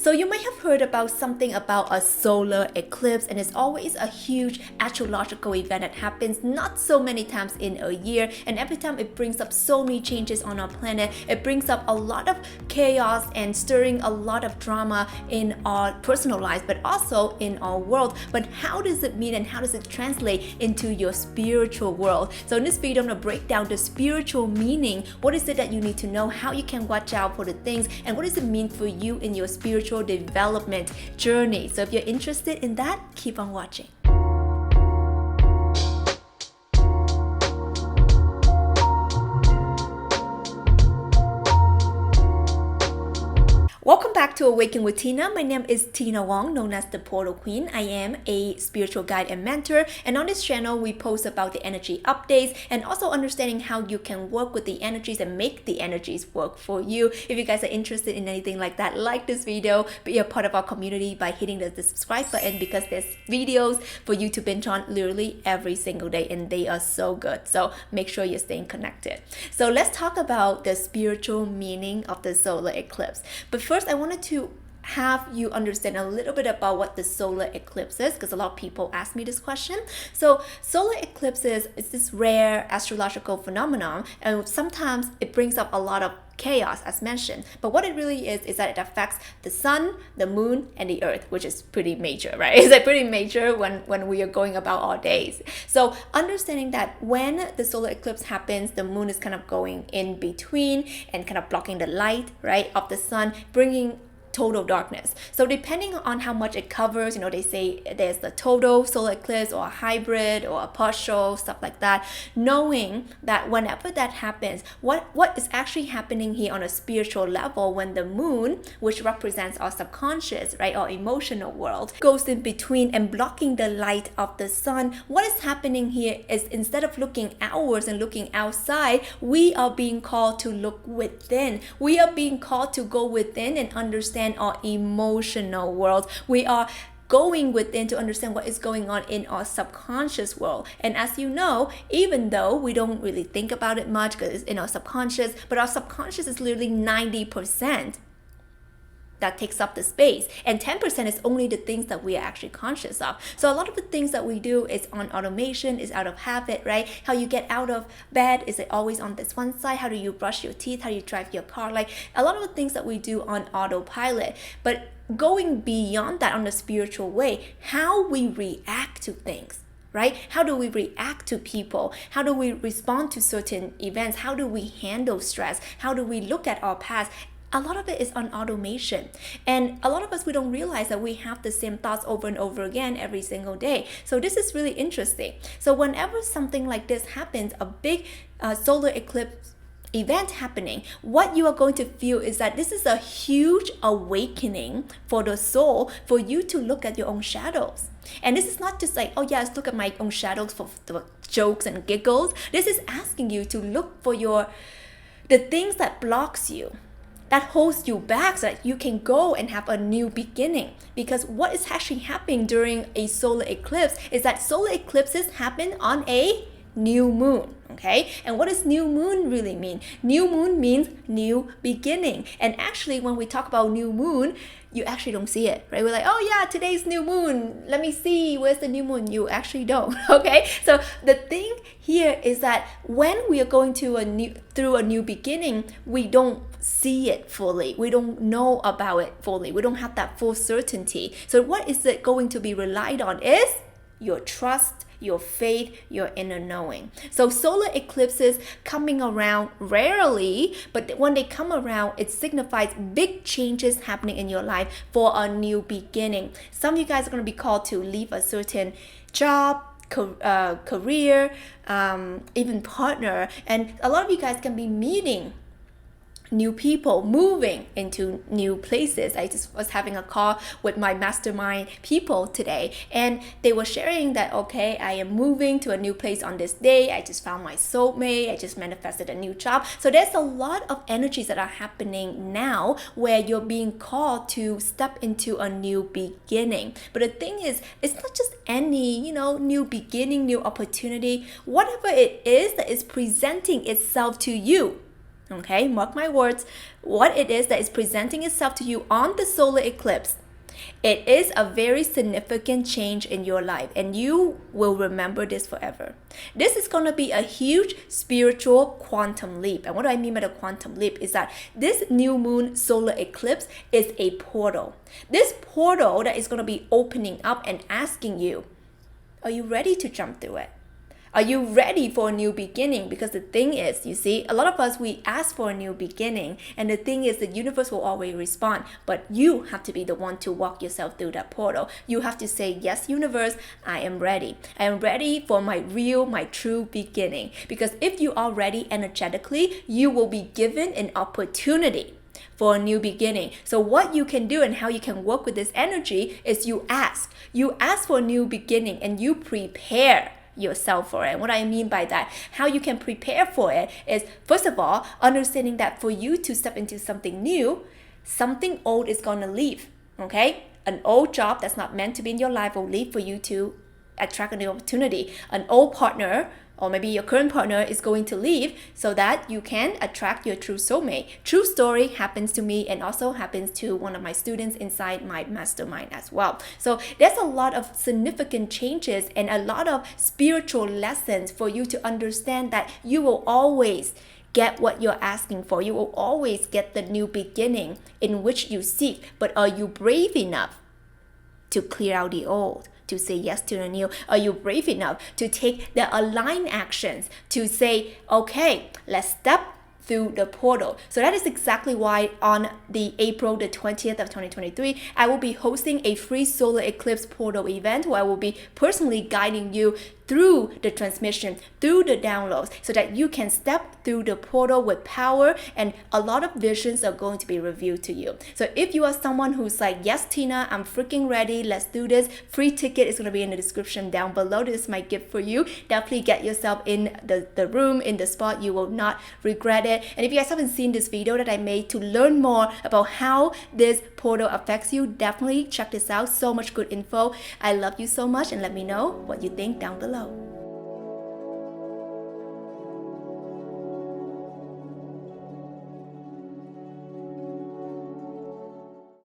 So you may have heard about something about a solar eclipse, and it's always a huge astrological event that happens not so many times in a year, and every time it brings up so many changes on our planet. It brings up a lot of chaos and stirring a lot of drama in our personal lives, but also in our world. But how does it mean and how does it translate into your spiritual world? So in this video, I'm going to break down the spiritual meaning. What is it that you need to know, how you can watch out for the things, and what does it mean for you in your spiritual development journey. So if you're interested in that, keep on watching. Welcome back to Awaken with Tina. My name is Tina Wong, known as the Portal Queen. I am a spiritual guide and mentor, and on this channel we post about the energy updates and also understanding how you can work with the energies and make the energies work for you. If you guys are interested in anything like that, like this video, be a part of our community by hitting the subscribe button, because there's videos for you to binge on literally every single day, and they are so good. So make sure you're staying connected. So let's talk about the spiritual meaning of the solar eclipse. But first, I wanted to have you understand a little bit about what the solar eclipse is, because a lot of people ask me this question. So solar eclipses is this rare astrological phenomenon, and sometimes it brings up a lot of chaos, as mentioned. But what it really is that it affects the sun, the moon, and the earth, which is pretty major, right? It's like pretty major when we are going about our days. So understanding that when the solar eclipse happens, the moon is kind of going in between and kind of blocking the light, right, of the sun, bringing total darkness. So depending on how much it covers, they say there's the total solar eclipse or a hybrid or a partial, stuff like that. Knowing that whenever that happens, what is actually happening here on a spiritual level when the moon, which represents our subconscious, right, our emotional world, goes in between and blocking the light of the sun, what is happening here is instead of looking outwards and looking outside, we are being called to look within. We are being called to go within and understand our emotional world. We are going within to understand what is going on in our subconscious world. And as you know, even though we don't really think about it much because it's in our subconscious, but our subconscious is literally 90% that takes up the space, and 10% is only the things that we are actually conscious of. So a lot of the things that we do is on automation, is out of habit, right? How you get out of bed, is it always on this one side? How do you brush your teeth? How do you drive your car? Like a lot of the things that we do on autopilot. But going beyond that on the spiritual way, how we react to things, right? How do we react to people? How do we respond to certain events? How do we handle stress? How do we look at our past? A lot of it is on automation. And a lot of us, we don't realize that we have the same thoughts over and over again every single day. So this is really interesting. So whenever something like this happens, a big solar eclipse event happening, what you are going to feel is that this is a huge awakening for the soul, for you to look at your own shadows. And this is not just like, oh yes, look at my own shadows for the jokes and giggles. This is asking you to look for the things that blocks you, that holds you back, so that you can go and have a new beginning. Because what is actually happening during a solar eclipse is that solar eclipses happen on a new moon. Okay, and what does new moon really mean? New moon means new beginning. And actually, when we talk about new moon, you actually don't see it, right? We're like, oh yeah, today's new moon. Let me see, where's the new moon? You actually don't. Okay, so the thing here is that when we are going through a new beginning, we don't see it fully. We don't know about it fully. We don't have that full certainty. So what is it going to be relied on is your trust, your faith, your inner knowing. So solar eclipses coming around rarely, but when they come around, it signifies big changes happening in your life for a new beginning. Some of you guys are going to be called to leave a certain job, career, even partner, and a lot of you guys can be meeting new people, moving into new places. I just was having a call with my mastermind people today, and they were sharing that, okay, I am moving to a new place on this day. I just found my soulmate. I just manifested a new job. So there's a lot of energies that are happening now where you're being called to step into a new beginning. But the thing is, it's not just any, new beginning, new opportunity, whatever it is that is presenting itself to you. Okay, mark my words, what it is that is presenting itself to you on the solar eclipse. It is a very significant change in your life, and you will remember this forever. This is going to be a huge spiritual quantum leap. And what do I mean by the quantum leap is that this new moon solar eclipse is a portal. This portal that is going to be opening up and asking you, are you ready to jump through it? Are you ready for a new beginning? Because the thing is, you see, a lot of us, we ask for a new beginning. And the thing is, the universe will always respond. But you have to be the one to walk yourself through that portal. You have to say, yes, universe, I am ready. I am ready for my real, my true beginning. Because if you are ready energetically, you will be given an opportunity for a new beginning. So what you can do and how you can work with this energy is you ask. You ask for a new beginning and you prepare yourself for it. And what I mean by that, how you can prepare for it is, first of all, understanding that for you to step into something new, something old is going to leave. Okay? An old job that's not meant to be in your life will leave for you to attract a new opportunity. An old partner, or maybe your current partner, is going to leave so that you can attract your true soulmate. True story happens to me and also happens to one of my students inside my mastermind as well. So there's a lot of significant changes and a lot of spiritual lessons for you to understand that you will always get what you're asking for. You will always get the new beginning in which you seek. But are you brave enough to clear out the old? To say yes to the new? Are you brave enough to take the aligned actions to say, okay, let's step through the portal? So that is exactly why on the April the 20th of 2023, I will be hosting a free solar eclipse portal event where I will be personally guiding you through the transmission, through the downloads, so that you can step through the portal with power, and a lot of visions are going to be revealed to you. So if you are someone who's like, yes, Tina, I'm freaking ready, let's do this, free ticket is going to be in the description down below. This is my gift for you. Definitely get yourself in the room, in the spot. You will not regret it. And if you guys haven't seen this video that I made to learn more about how this portal affects you, definitely check this out. So much good info. I love you so much, and let me know what you think down below.